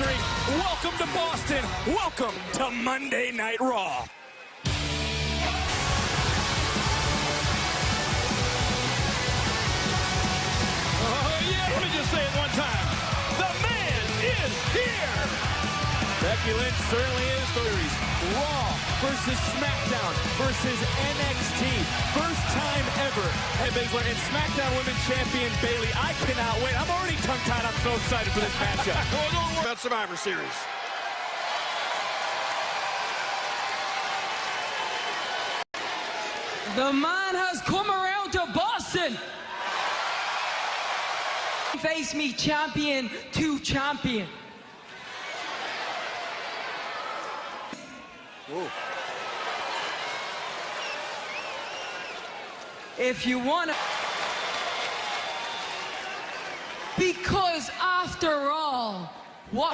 history. Welcome to Boston. Welcome to Monday Night Raw. Oh, yeah, let me just say it one time. The man is here. Becky Lynch certainly is. Series Raw versus SmackDown versus NXT. First time ever. Hey, Baszler, and SmackDown Women's Champion Bayley. I cannot wait. I'm already tongue-tied. I'm so excited for this matchup. Well, don't worry about Survivor Series. The man has come around to Boston. Face me champion to champion. Whoa. If you want to. Because after all, what?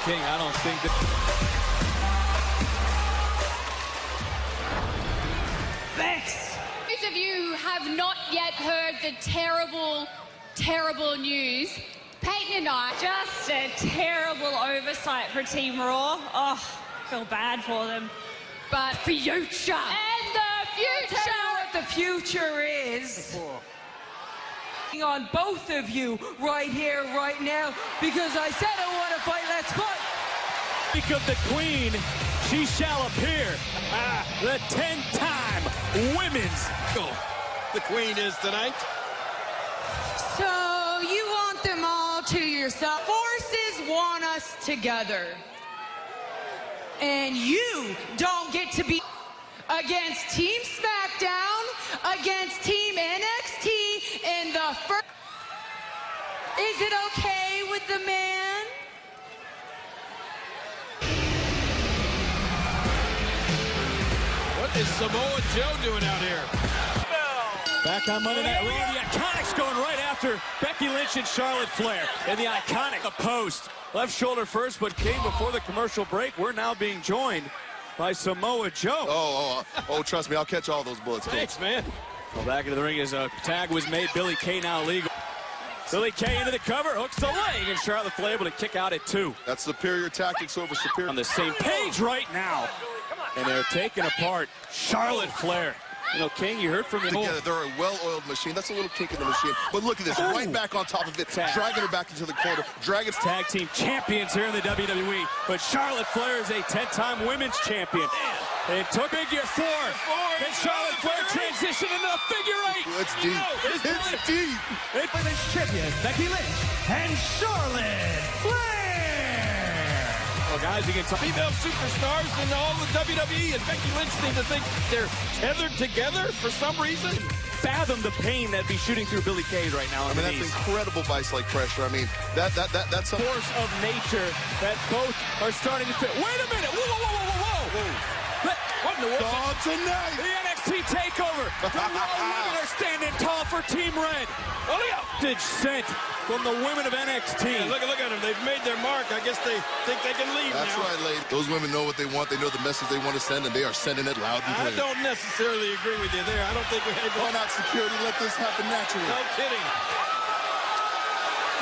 King, I don't think that. Vex. Those of you have not yet heard the terrible, terrible news. Peyton and I. Just a terrible oversight for Team Raw. Oh, feel bad for them. But future. And the future. Tell you what the future is. On both of you right here, right now, because I said I want to fight. Let's fight. Speak of the queen, she shall appear. The 10-time women's. The queen is tonight. So you want them all to yourself. Forces want us together. And you don't get to be against Team SmackDown, against Team NXT in the first. Is it okay with the man? What is Samoa Joe doing out here? Back on Monday Night Raw, the Iconics going right after Becky Lynch and Charlotte Flair. And the Iconic post. Left shoulder first, but came before the commercial break. We're now being joined by Samoa Joe. Oh, trust me, I'll catch all those bullets, Coach. Thanks, man. Well, back into the ring as a tag was made. Billie Kay now legal. Billie Kay into the cover, hooks the leg, and Charlotte Flair able to kick out at 2. That's superior tactics over superior. On the same page right now. And they're taking apart Charlotte Flair. You know, King, you heard from the... Together, they're a well-oiled machine. That's a little kick in the machine. But look at this, right back on top of it, dragging her back into the corner. Dragon tag team champions here in the WWE. But Charlotte Flair is a 10-time women's champion. It took figure 4. And Charlotte Flair transitioned into a figure 8. It's deep. It's deep. Women's champion Becky Lynch and Charlotte Flair. Well, guys, you can talk. Female superstars in all the WWE, and Becky Lynch seem to think they're tethered together for some reason. Fathom the pain that'd be shooting through Billie Kay right now. I mean, that's incredible vice-like pressure. I mean, that's a force of nature that both are starting to fit. Wait a minute! Whoa! What in the world? Dog tonight! The NXT takeover. The Raw women are standing tall for Team Red. Oh, look out! Sent from the women of NXT. Yeah, look at them. They've made their mark. I guess they think they can leave That's now. right, lady. Those women know what they want. They know the message they want to send, and they are sending it loud and clear. I don't necessarily agree with you there. I don't think we had to... Why not security? Let this happen naturally. No kidding.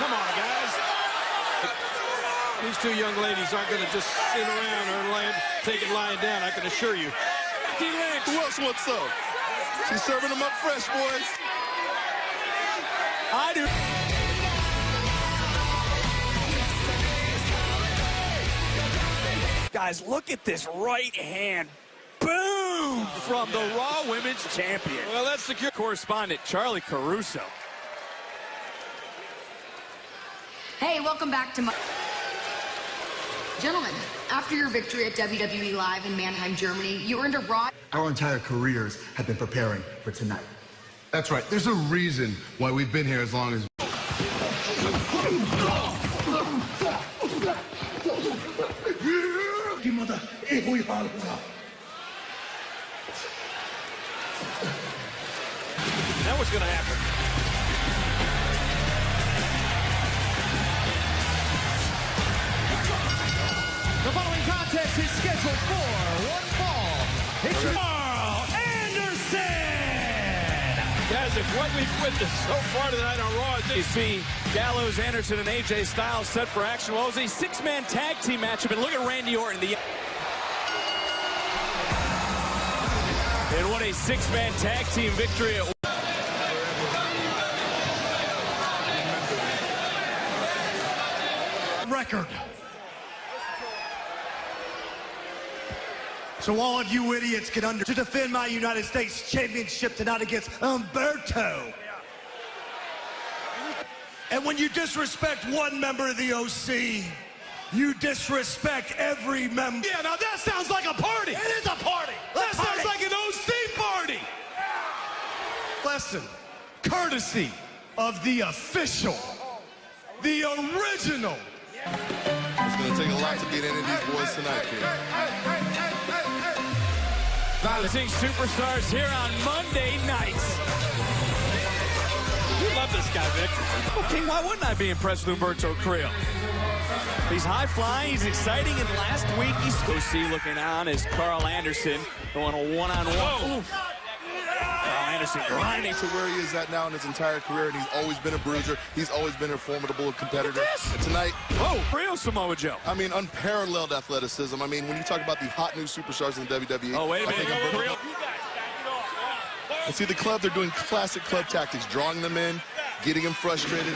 Come on, guys. These two young ladies aren't going to just sit around or take it lying down, I can assure you. Becky Lynch. Who else wants some? She's serving them up fresh, boys. I do. Guys, look at this right hand. Boom! From the Raw Women's Champion. Well, that's secure. Correspondent Charlie Caruso. Hey, welcome back to my... Gentlemen, after your victory at WWE Live in Mannheim, Germany, you earned a Raw... Our entire careers have been preparing for tonight. That's right. There's a reason why we've been here as long as... Now what's going to happen? The following contest is scheduled for one fall. It's Carl Anderson. Guys, if what we've witnessed so far tonight on Raw is You see Gallows, Anderson, and AJ Styles set for action. Well, it was a six-man tag team matchup, and look at Randy Orton. And what a six-man tag team victory. Record. So all of you idiots get under to defend my United States Championship tonight against Humberto. And when you disrespect one member of the OC, you disrespect every member. Yeah, now that sounds like a party. It is a party. That sounds like an OC party. Lesson, courtesy of the official, the original. It's going to take a lot to beat any of these boys tonight, kid. Balancing superstars here on Monday nights. You love this guy, Vic. Okay, why wouldn't I be impressed with Humberto Carrillo? He's high-flying, he's exciting, and last week he's OC looking on as Carl Anderson going a one-on-one. Carl Anderson grinding To where he is at now in his entire career, and he's always been a bruiser. He's always been a formidable competitor. And tonight, real Samoa Joe. I mean, unparalleled athleticism. I mean, when you talk about the hot new superstars in the WWE. Oh, wait a minute. And see, the club, they're doing classic club tactics, drawing them in, getting them frustrated.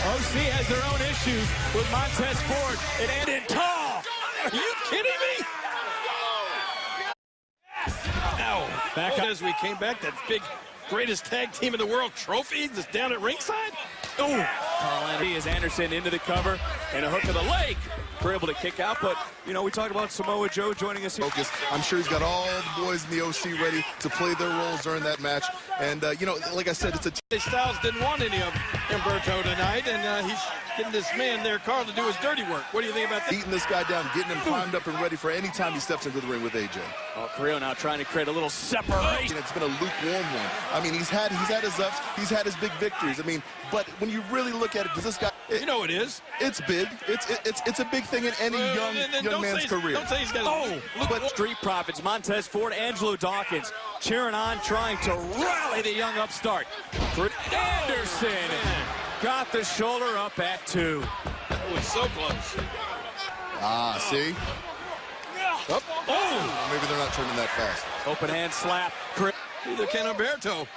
OC has their own issues with Montez Ford and ended tall. Are you kidding me? Ow. Back as we came back, that big, greatest tag team in the world trophy just down at ringside. Oh, Carl Anderson is Anderson into the cover and a hook of the leg. We're able to kick out, but, you know, we talk about Samoa Joe joining us here. Focus. I'm sure he's got all the boys in the OC ready to play their roles during that match. And, you know, like I said, it's a... Styles didn't want any of Humberto tonight, and he's getting this man there, Carl, to do his dirty work. What do you think about that? Beating this guy down, getting him primed up and ready for any time he steps into the ring with AJ. Oh, Carrillo now trying to create a little separation. It's been a lukewarm one. I mean, he's had his ups, he's had his big victories. I mean, but when you really look at it, does this guy... You know it is. It's big. It's a big thing in any young man's career. Don't say he's got But Street Profits, Montez Ford, Angelo Dawkins cheering on, trying to rally the young upstart. Anderson got the shoulder up at 2. That was so close. Ah, see? Oh! Maybe they're not turning that fast. Open hand slap. Neither can Humberto.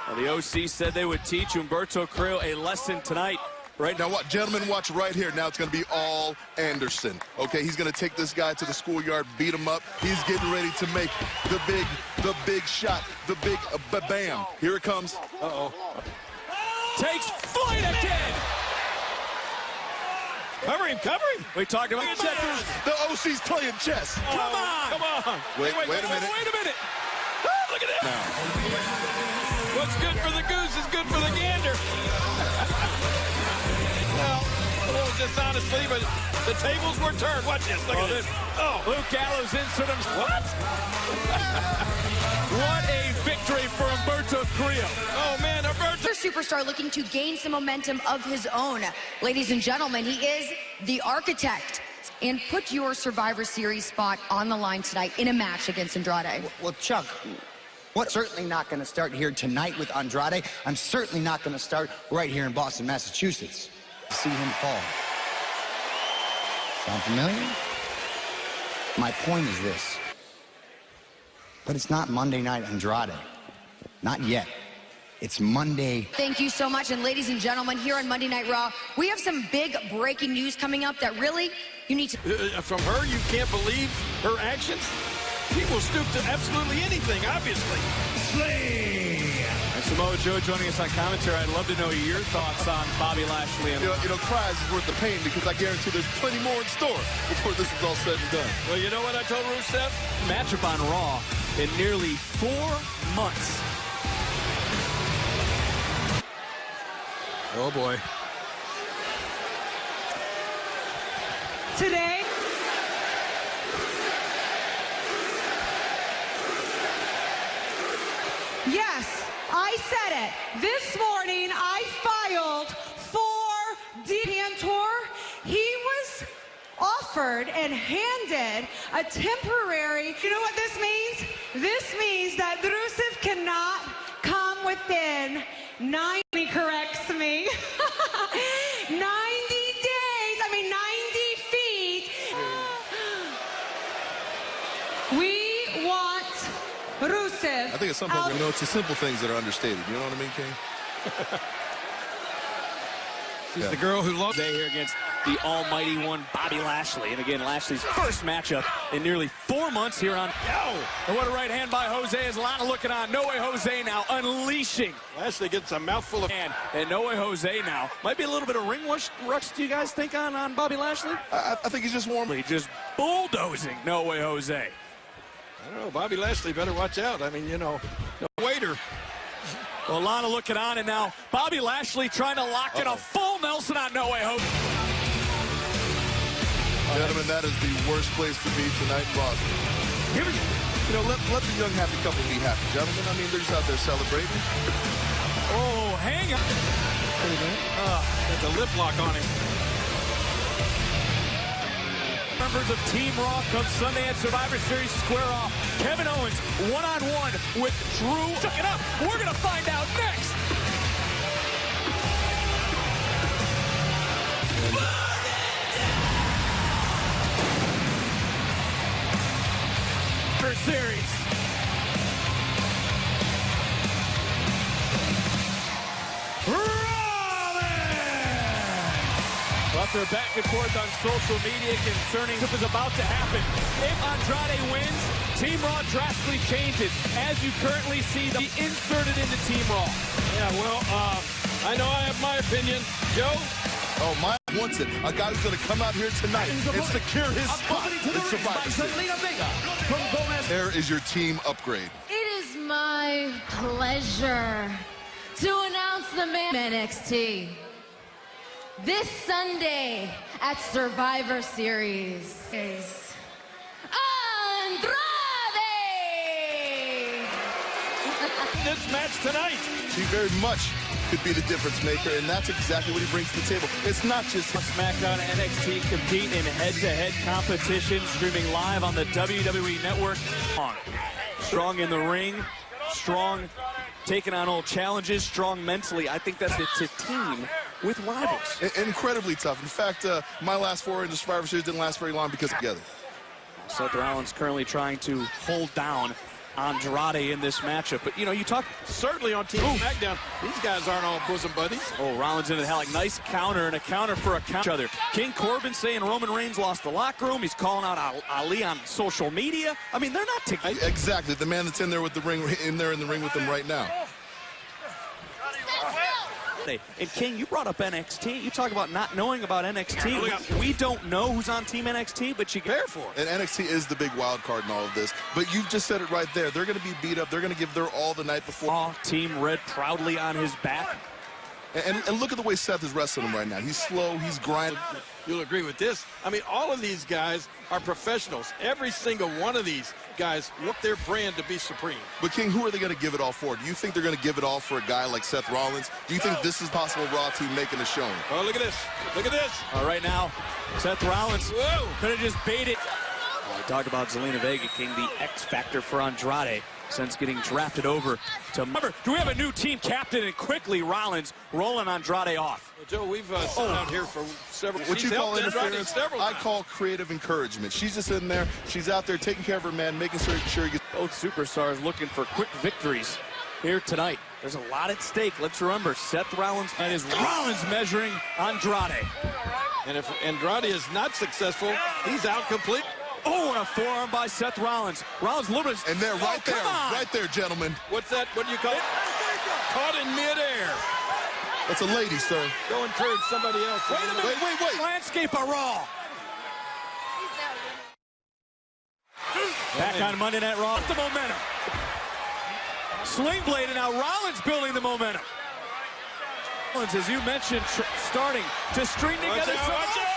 Well, the OC said they would teach Humberto Carrillo a lesson tonight. Right now, what, gentlemen, watch right here. Now it's going to be all Anderson. Okay, he's going to take this guy to the schoolyard, beat him up. He's getting ready to make the big shot, the big bam. Here it comes. Uh-oh. Takes flight again. Cover him. We talked about checkers. The OC's playing chess. Come on. Wait a minute. Wait a minute. Oh, look at that. Now. What's good for the goose is good for the gander. Well, a little dishonestly, but the tables were turned. Watch this. Look at this. Oh, Luke Gallows insert him. What? What a victory for Humberto Carrillo. Oh, man, Humberto. Superstar looking to gain some momentum of his own. Ladies and gentlemen, he is the architect. And put your Survivor Series spot on the line tonight in a match against Andrade. Well, Chuck, I'm certainly not going to start here tonight with Andrade. I'm certainly not going to start right here in Boston, Massachusetts. See him fall. Sound familiar? My point is this. But it's not Monday Night Andrade. Not yet. It's Monday. Thank you so much. And ladies and gentlemen, here on Monday Night Raw, we have some big breaking news coming up that really you need to... From her, you can't believe her actions? She will stoop to absolutely anything, obviously. Sling! And Samoa Joe joining us on commentary. I'd love to know your thoughts on Bobby Lashley. And you know, cries is worth the pain because I guarantee there's plenty more in store before this is all said and done. Well, you know what I told Rusev? Matchup on Raw in nearly 4 months. Oh, boy. Today, yes, I said it. This morning, I filed for Cantor. He was offered and handed a temporary, you know what this means? This means that Rusev cannot come within 90, corrects me, 90 feet. We want Rusev. I think at some point, it's the simple things that are understated. You know what I mean, King? She's the girl who loves here against the almighty one, Bobby Lashley. And again, Lashley's first matchup in nearly 4 months here on. And what a right hand by Jose as Lana looking on. No Way Jose now unleashing. Lashley gets a mouthful of hand. And No Way Jose now. Might be a little bit of ring rush, do you guys think, on Bobby Lashley? I think he's just warm. Just bulldozing No Way Jose. I don't know. Bobby Lashley better watch out. I mean, no waiter. Well, Lana looking on, and now Bobby Lashley trying to lock in a full Nelson on No Way Jose. Gentlemen, that is the worst place to be tonight in Boston. Let the young happy couple be happy, gentlemen. I mean, they're just out there celebrating. Oh, hang on. That's a lip lock on him. Members of Team Raw come Sunday at Survivor Series square off. Kevin Owens one-on-one with Drew. Took it up. We're going to find out next. Series. After back and forth on social media concerning what is about to happen. If Andrade wins, Team Raw drastically changes. As you currently see, the inserted into Team Raw. Yeah, well, I know I have my opinion. Joe? Oh, my wants it. A guy who's going to come out here tonight and secure his spot in Survivor Series. There is your team upgrade. It is my pleasure to announce the man NXT. This Sunday at Survivor Series is Andrade! This match tonight. He very much could be the difference maker, and that's exactly what he brings to the table. It's not just SmackDown and NXT compete in head-to-head competition, streaming live on the WWE Network. Strong in the ring, strong taking on all challenges, strong mentally. I think that's a team with rivals. Incredibly tough. In fact, my last four in the Survivor Series didn't last very long because together. Seth Rollins currently trying to hold down Andrade in this matchup. But, you talk certainly on Team SmackDown. These guys aren't all bosom buddies. Oh, Rollins into the hell. Like, nice counter and a counter for a counter. Other. King Corbin saying Roman Reigns lost the locker room. He's calling out Ali on social media. I mean, they're not together. Exactly. The man that's in there with the ring, in the ring with them right now. And King, you brought up NXT. You talk about not knowing about NXT. We don't know who's on Team NXT, but you care for it. And NXT is the big wild card in all of this. But you've just said it right there. They're going to be beat up. They're going to give their all the night before. Team Red proudly on his back. And look at the way Seth is wrestling him right now. He's slow. He's grinding. You'll agree with this. I mean, all of these guys are professionals. Every single one of these guys want their brand to be supreme. But, King, who are they going to give it all for? Do you think they're going to give it all for a guy like Seth Rollins? Do you think this is possible Raw team making a showing? Oh, look at this. Look at this. All right, now, Seth Rollins could have just baited. We talked about Zelina Vega, King, the X factor for Andrade since getting drafted over to. Do we have a new team captain? And quickly, Rollins rolling Andrade off. Well, Joe, we've sat out here for several. What you call interference, I call creative encouragement. She's just in there. She's out there taking care of her man, making sure he gets. Both superstars looking for quick victories here tonight. There's a lot at stake. Let's remember, Seth Rollins and his Rollins measuring Andrade. And if Andrade is not successful, he's out complete. Oh, and a forearm by Seth Rollins. Rollins a little bit. And they're right there, gentlemen. What's that? What do you call it? Caught in midair. That's a lady, sir. Go encourage somebody else. Wait a minute. Wait. Landscape of Raw. Back on Monday Night Raw. The momentum. Sling Blade, and now Rollins building the momentum. Rollins, as you mentioned, starting to string together some offense.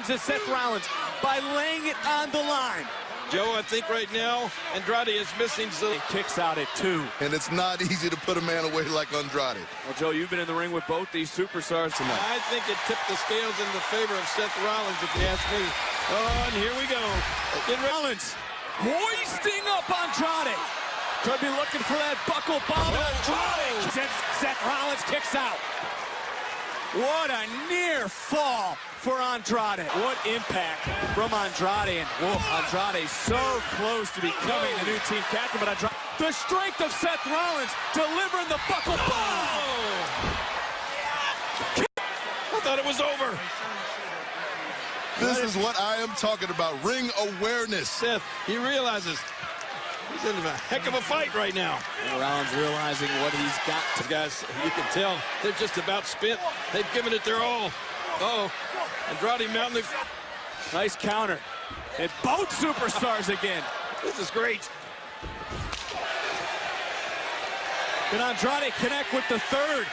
To Seth Rollins by laying it on the line. Joe, I think right now Andrade is missing. He kicks out at 2. And it's not easy to put a man away like Andrade. Well, Joe, you've been in the ring with both these superstars tonight. I think it tipped the scales in the favor of Seth Rollins, if you ask me. Oh, and here we go. Rollins hoisting up Andrade. Could be looking for that buckle bomb. Andrade. Seth Rollins kicks out. What a near fall for Andrade. What impact from Andrade. And Andrade so close to becoming the new team captain. But Andrade, the strength of Seth Rollins delivering the buckle bomb. I thought it was over. This is what I am talking about. Ring awareness. Seth, he realizes he's in a heck of a fight right now. And Rollins realizing what he's got. These guys, you can tell, they're just about spent. They've given it their all. Uh-oh. Andrade mounting the... Nice counter. And both superstars again. This is great. Can Andrade connect with the third?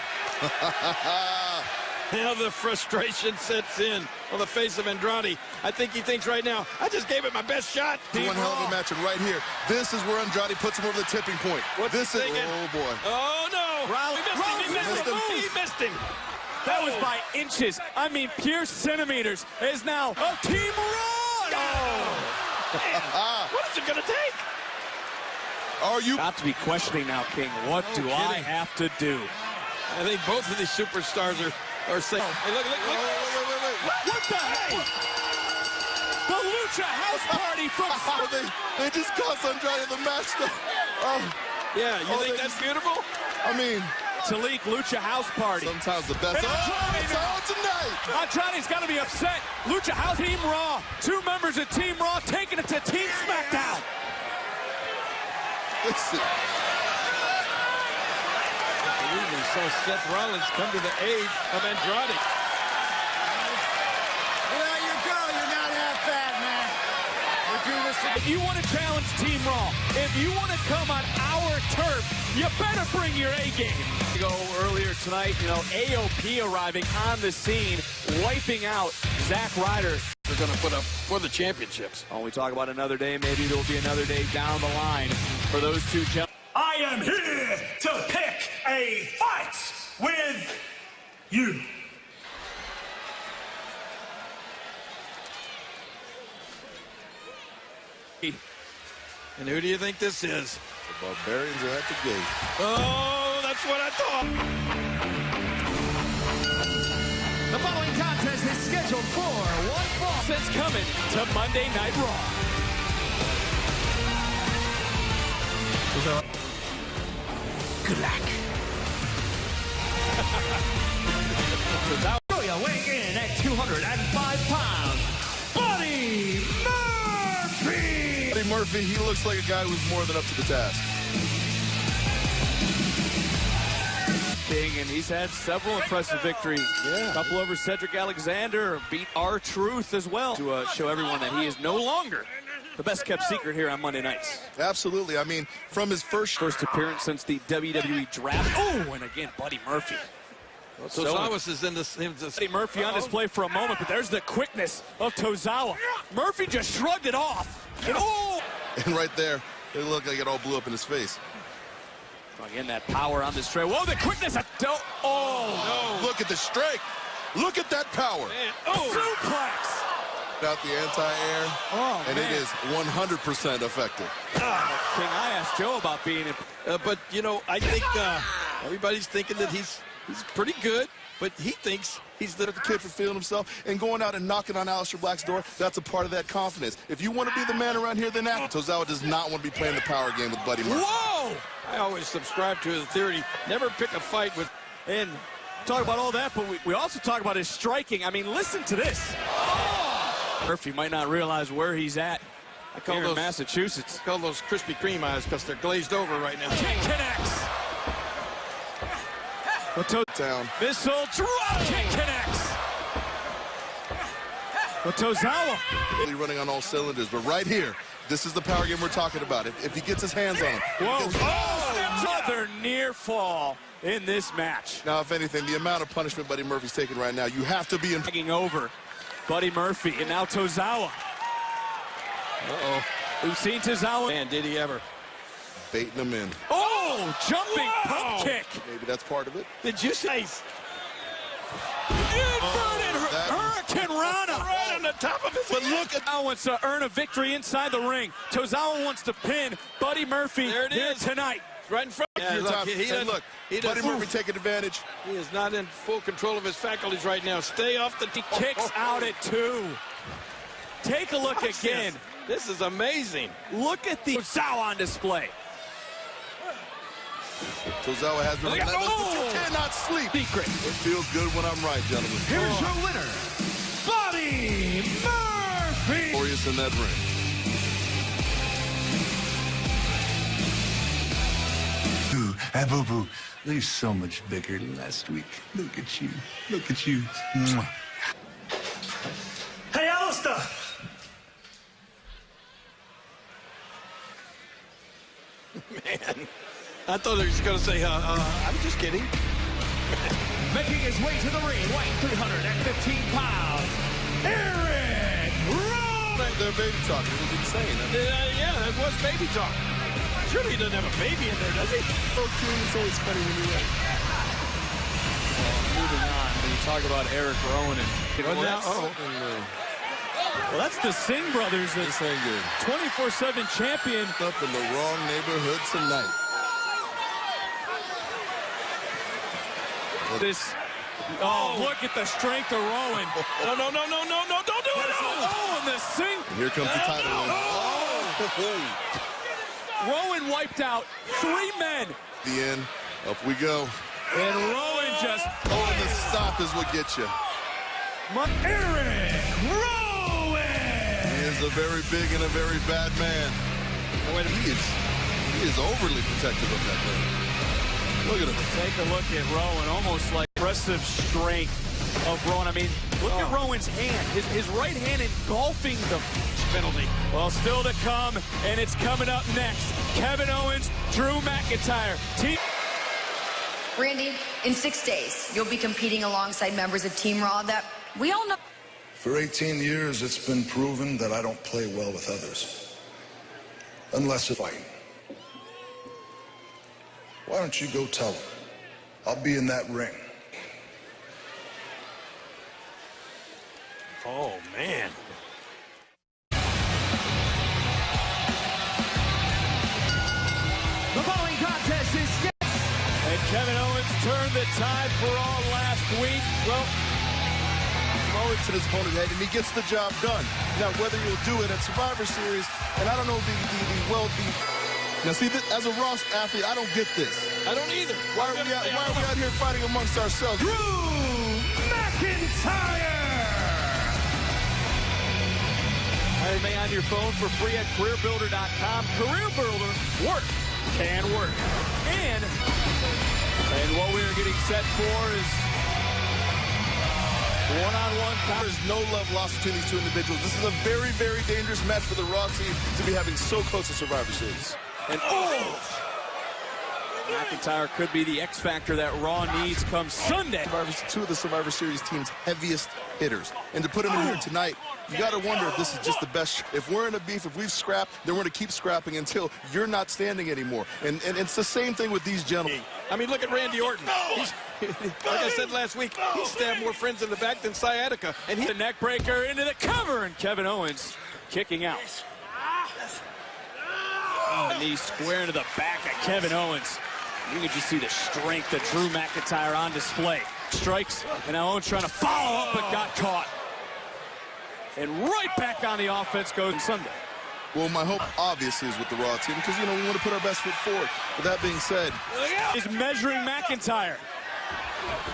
Now the frustration sets in on the face of Andrade. I think he thinks right now, I just gave it my best shot. One hell of a match, and right here, this is where Andrade puts him over the tipping point. What's this he is, thinking? oh boy. Oh no! Rollins He missed him. That was by inches. I mean, pure centimeters. Is now a Team Raw. Man, what is it gonna take? Are you got to be questioning now, King? What do I have to do? I think both of these superstars are saying, hey, look. What the hell? The Lucha House Party from... they just cost Andrade the match. Yeah, you think that's beautiful? I mean... Talik, Lucha House Party. Sometimes the best. Tonight. Andrade's got to be upset. Lucha House Team Raw. 2 members of Team Raw taking it to Team SmackDown. Listen. We saw Seth Rollins come to the aid of Andrade. There you go. You're not half bad, man. We're doing this If you want to challenge Team Raw, if you want to come on our turf, you better bring your A game. Go earlier tonight, you know, AOP arriving on the scene, wiping out Zack Ryder. They're going to put up for the championships. Oh, we talk about another day. Maybe there will be another day down the line for those two gentlemen. I am here to pick a fight with you. And who do you think this is? The Barbarians are at the gate. Oh, that's what I thought. The following contest is scheduled for one fall. Since coming to Monday Night Raw. Good luck. Weighing in at 205 pounds, Buddy Murphy! Buddy Murphy, he looks like a guy who's more than up to the task. And he's had several impressive victories. Yeah. A couple over Cedric Alexander, beat R-Truth as well to show everyone that he is no longer the best kept secret here on Monday nights. Absolutely. I mean, from his first appearance since the WWE draft. Oh, and again, Buddy Murphy. Tozawa is in this. Buddy Murphy on display for a moment, but there's the quickness of Tozawa. Murphy just shrugged it off. And oh! And right there, it looked like it all blew up in his face. Again, that power on this tray. Whoa, the quickness. Oh, no. Look at the strength. Look at that power. Man. Oh. Suplex. Out the anti-air, and man. it is 100% effective. King, I asked Joe about being in. But, you know, I think everybody's thinking that he's pretty good, but he thinks he's the kid for feeling himself and going out and knocking on Aleister Black's door. That's a part of that confidence. If you want to be the man around here, then act. Tozawa does not want to be playing the power game with Buddy Murphy. Whoa! I always subscribe to the theory, never pick a fight with. And talk about all that, but we also talk about his striking. I mean, listen to this. Oh! Murphy might not realize where he's at. I call those Massachusetts. I call those Krispy Kreme eyes because they're glazed over right now. Kick connects. Down. Missile drop kick connects. But Tozawa really running on all cylinders, but right here, this is the power game we're talking about. If he gets his hands on him. Whoa! Another near fall in this match. Now, if anything, the amount of punishment Buddy Murphy's taking right now, you have to be taking over. Buddy Murphy and now Tozawa. Uh-oh. We've seen Tozawa. Man, did he ever. Baiting him in. Oh, jumping pump kick. Maybe that's part of it. Did you say? Inverted Hurricane Rana. the top of his But look at Tozawa wants to earn a victory inside the ring. Tozawa wants to pin Buddy Murphy here tonight. Right in front. Yeah, look, Buddy Murphy taking advantage. He is not in full control of his faculties right now. Stay off the... He kicks out at 2. Take a look again. This is amazing. Look at the Tozawa on display. Tozawa has been relentless, but you cannot sleep. Secret. It feels good when I'm right, gentlemen. Here's your winner, Buddy Murphy. Glorious in that ring. Boo-boo, you're so much bigger than last week. Look at you. Look at you. Mwah. Hey, Alistair. Man, I thought he was going to say, I'm just kidding. Making his way to the ring, weighing 315 pounds, Eric Rowan. Their baby talk. It was insane. Yeah, it was baby talk. Surely he doesn't have a baby in there, does he? Okay, it's always funny when you're right. Moving on, when you talk about Eric Rowan and... Well, that's the Singh brothers. This ain't good. 24/7 champion. Up in the wrong neighborhood tonight. Look at the strength of Rowan. No, don't do it. Oh, and the Singh. And here comes the title. Rowan wiped out 3 men. The end. Up we go. And Rowan just... Oh, and the stop is what gets you. Eric Rowan. He is a very big and a very bad man. He is overly protective of that man. Look at him. Take a look at Rowan, almost like impressive strength of Rowan. I mean, look at Rowan's hand, his right hand engulfing the penalty. Well, still to come, and it's coming up next. Kevin Owens, Drew McIntyre. Randy, in 6 days, you'll be competing alongside members of Team Raw that we all know. For 18 years, it's been proven that I don't play well with others. Unless it's fighting. Why don't you go tell them? I'll be in that ring. Oh, man. The following contest is... And Kevin Owens turned the tide for all last week. Well, Owens and his opponent head, and he gets the job done. Now, whether you'll do it at Survivor Series, and I don't know Now, see, as a Raw athlete, I don't get this. I don't either. Why are we out here fighting amongst ourselves? Drew McIntyre! Hire me on your phone for free at CareerBuilder.com. Career Builder, work can work. And what we are getting set for is one-on-one. There's no love lost between these two individuals. This is a very, very dangerous match for the Raw team to be having so close to Survivor Series. And McIntyre could be the X factor that Raw needs come Sunday. Two of the Survivor Series team's heaviest hitters. And to put him in here tonight, you got to wonder if this is just the best. If we're in a beef, if we've scrapped, then we're going to keep scrapping until you're not standing anymore. And it's the same thing with these gentlemen. I mean, look at Randy Orton. Like I said last week, he stabbed more friends in the back than sciatica. And the neck breaker into the cover, and Kevin Owens kicking out. Oh, knee square into the back of Kevin Owens. You can just see the strength of Drew McIntyre on display. Strikes, and now Owens trying to follow up, but got caught. And right back on the offense goes Sunday. Well, my hope, obviously, is with the Raw team, because, you know, we want to put our best foot forward. With that being said... He's measuring McIntyre.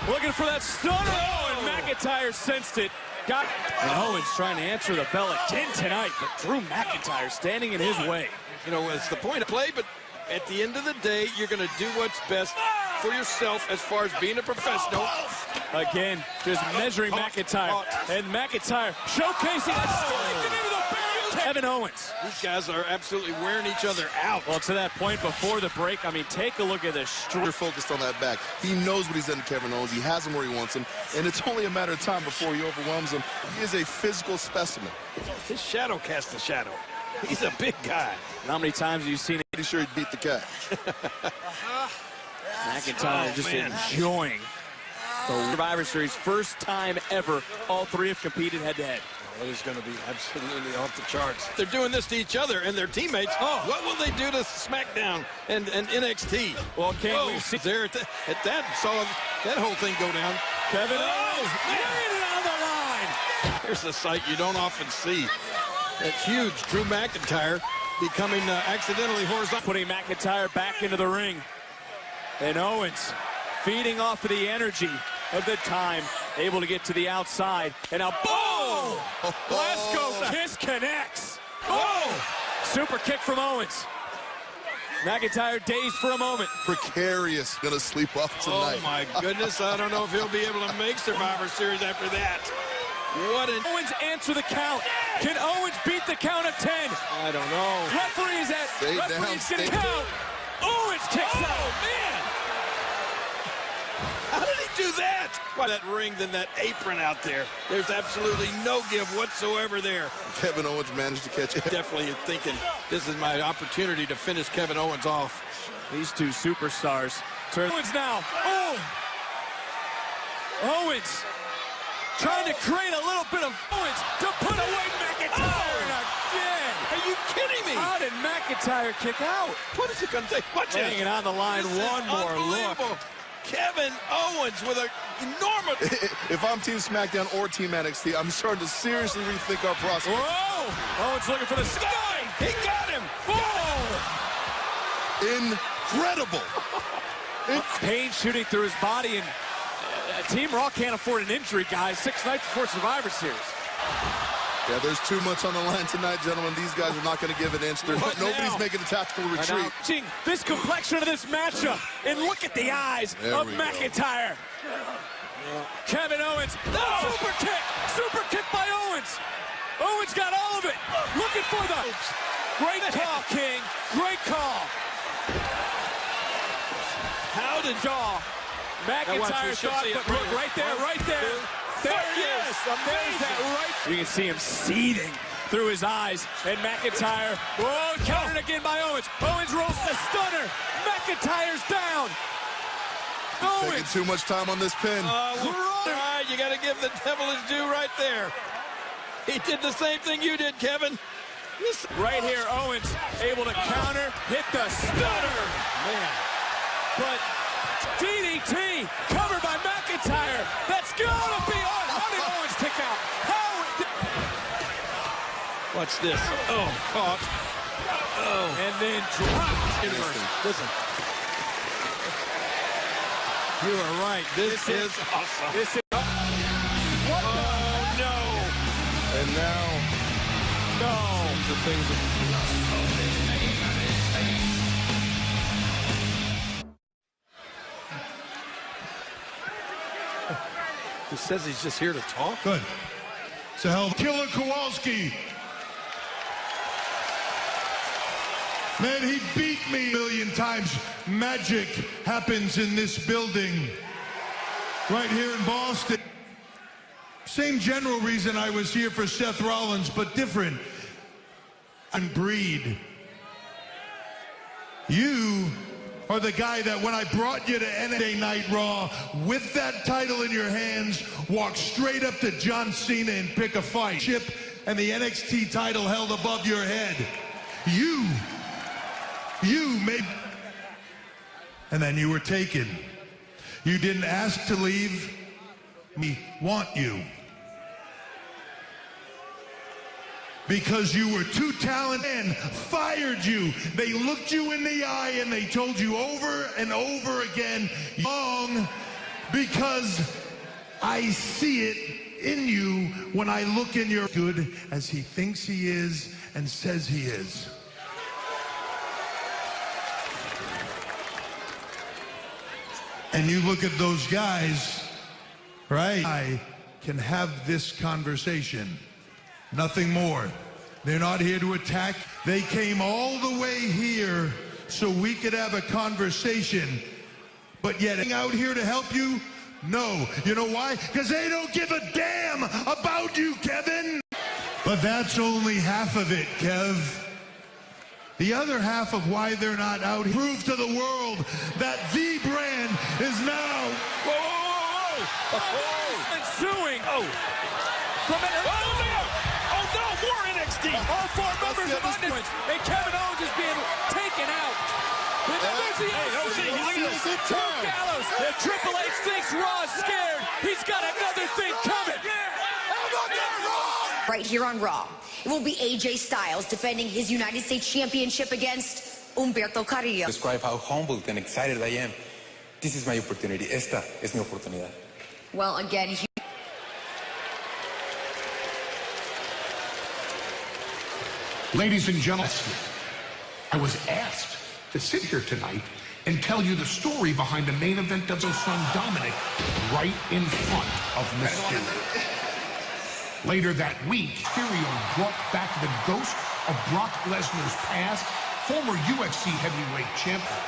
Looking for that stunner. Oh, and McIntyre sensed it. And Owens trying to answer the bell again tonight, but Drew McIntyre standing in his way. You know, it's the point of play, but at the end of the day, you're going to do what's best for yourself as far as being a professional. Again, just measuring McIntyre. And McIntyre showcasing that strike into the barrier. Kevin Owens. These guys are absolutely wearing each other out. Well, to that point before the break, I mean, take a look at this. You're focused on that back. He knows what he's done to Kevin Owens. He has him where he wants him. And it's only a matter of time before he overwhelms him. He is a physical specimen. His shadow casts the shadow. He's a big guy. How many times have you seen it? Pretty sure he'd beat the cat. McIntyre just enjoying The Survivor Series, first time ever, all three have competed head-to-head. It is going to be absolutely off the charts. They're doing this to each other and their teammates. Oh, what will they do to SmackDown and NXT? Well, can't we see there at that? Saw that whole thing go down. Kevin Owens laying it on the line. Here's a sight you don't often see. That's huge. Drew McIntyre becoming accidentally horizontal. Putting McIntyre back into the ring. And Owens feeding off of the energy of the time, able to get to the outside. And now, boom! Glasgow Kiss connects. Boom! Super kick from Owens. McIntyre dazed for a moment. Precarious, gonna sleep off tonight. Oh my goodness, I don't know if he'll be able to make Survivor Series after that. What an... Owens answer the count. Can Owens beat the count of 10? I don't know. Referee's gonna count. Owens kicks out. Oh, man! How did he do that? Why that ring, then that apron out there. There's absolutely no give whatsoever there. Kevin Owens managed to catch it. Definitely thinking this is my opportunity to finish Kevin Owens off. These two superstars. Owens now. Oh! Owens trying to create a little bit of Owens to put away McIntyre again. Are you kidding me? How did McIntyre kick out? What is it going to take? Watch it. Laying it on the line. One more look. Kevin Owens with an enormous... If I'm Team SmackDown or Team NXT, I'm starting to seriously rethink our prospects. Whoa! Owens looking for the sky. He got him. Boom! Incredible. Pain shooting through his body, and Team Raw can't afford an injury, guys. 6 nights before Survivor Series. Yeah, there's too much on the line tonight, gentlemen. These guys are not going to give an inch. Nobody's making a tactical retreat. This complexion of this matchup, and look at the eyes of McIntyre. Kevin Owens, super kick by Owens. Owens got all of it. Looking for the great call, King. Great call. How did McIntyre thought, but look, right there. There he is. Amazing. You can see him seething through his eyes. And McIntyre, countered again by Owens. Owens rolls the stunner. McIntyre's down. Taking too much time on this pin. Right, you got to give the devil his due right there. He did the same thing you did, Kevin. Right here, Owens able to counter, hit the stunner. Man. But DDT covered by McIntyre. That's gonna be on. How did Owens kick out? Watch this. Oh, caught. Oh. And then dropped. Listen. You are right. This is awesome. This is... Oh, no. And now... The things He says he's just here to talk. Good. So hell, Killer Kowalski. Man, he beat me a million times. Magic happens in this building. Right here in Boston. Same general reason I was here for Seth Rollins, but different. And breed. You are the guy that when I brought you to NXT Night Raw with that title in your hands, walked straight up to John Cena and pick a fight. Chip and the NXT title held above your head. You made, and then you were taken. You didn't ask to leave. We want you. Because you were too talented and fired you. They looked you in the eye and they told you over and over again, wrong, because I see it in you when I look in your good as he thinks he is and says he is. And you look at those guys, right? I can have this conversation. Nothing more. They're not here to attack. They came all the way here so we could have a conversation. But yet, out here to help you? No. You know why? Because they don't give a damn about you, Kevin. But that's only half of it, Kev. The other half of why they're not out here, prove to the world that the brand is now. Whoa, whoa, whoa, whoa. Ensuing. Oh, no, more NXT. All four members of Undisputed. And Kevin Owens is being taken out. There's the Gallows. And Triple H thinks Raw's scared. He's got another thing coming. Right here on Raw, it will be AJ Styles defending his United States Championship against Humberto Carrillo. Describe how humbled and excited I am. This is my opportunity. Esta es mi oportunidad. Well, again, Ladies and gentlemen, I was asked to sit here tonight and tell you the story behind the main event of his son Dominic right in front of Mysterio. Later that week, Mysterio brought back the ghost of Brock Lesnar's past, former UFC heavyweight champion.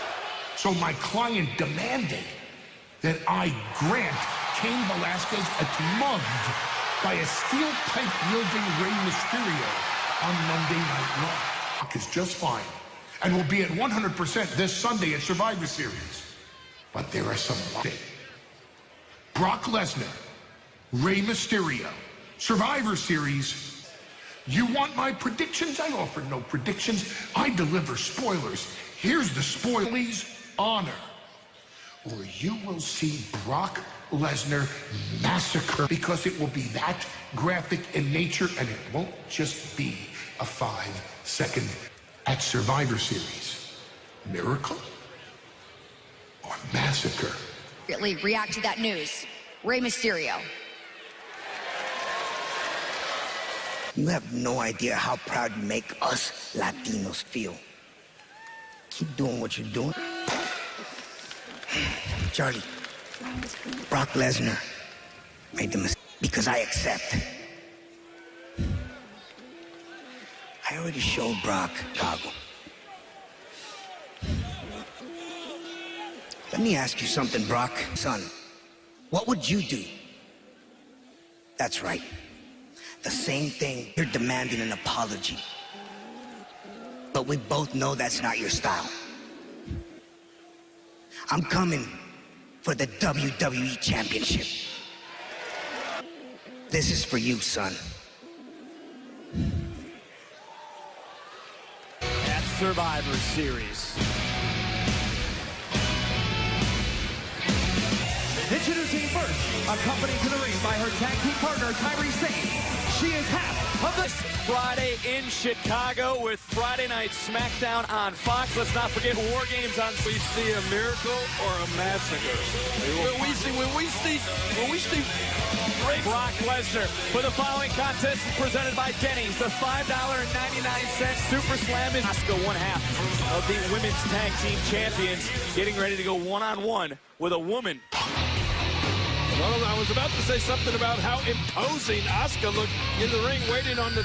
So my client demanded that I grant Cain Velasquez a mugged by a steel pipe-wielding Rey Mysterio on Monday Night Raw. Brock is just fine and will be at 100% this Sunday at Survivor Series. But there are some things. Brock Lesnar, Rey Mysterio, Survivor Series. You want my predictions? I offer no predictions. I deliver spoilers. Here's the spoilers. Honor. Or you will see Brock Lesnar massacre, because it will be that graphic in nature, and it won't just be a 5-second at Survivor Series. Miracle or massacre? really react to that news. Rey Mysterio. You have no idea how proud you make us Latinos feel. Keep doing what you're doing. Charlie, Brock Lesnar made the mistake because I accept. I already showed Brock Chicago. Let me ask you something, Brock. Son, what would you do? That's right. The same thing. You're demanding an apology. But we both know that's not your style. I'm coming for the WWE Championship. This is for you, son. At Survivor Series. Introducing first, accompanied to the ring by her tag team partner, Kairi Sane. She is half of this Friday in Chicago with Friday Night SmackDown on Fox. Let's not forget War Games on. We see a miracle or a massacre. When we see Brock Lesnar for the following contest presented by Denny's. The $5.99 Super Slam is Asuka, one half of the women's tag team champions, getting ready to go one-on-one with a woman. Well, I was about to say something about how imposing Asuka looked in the ring waiting on the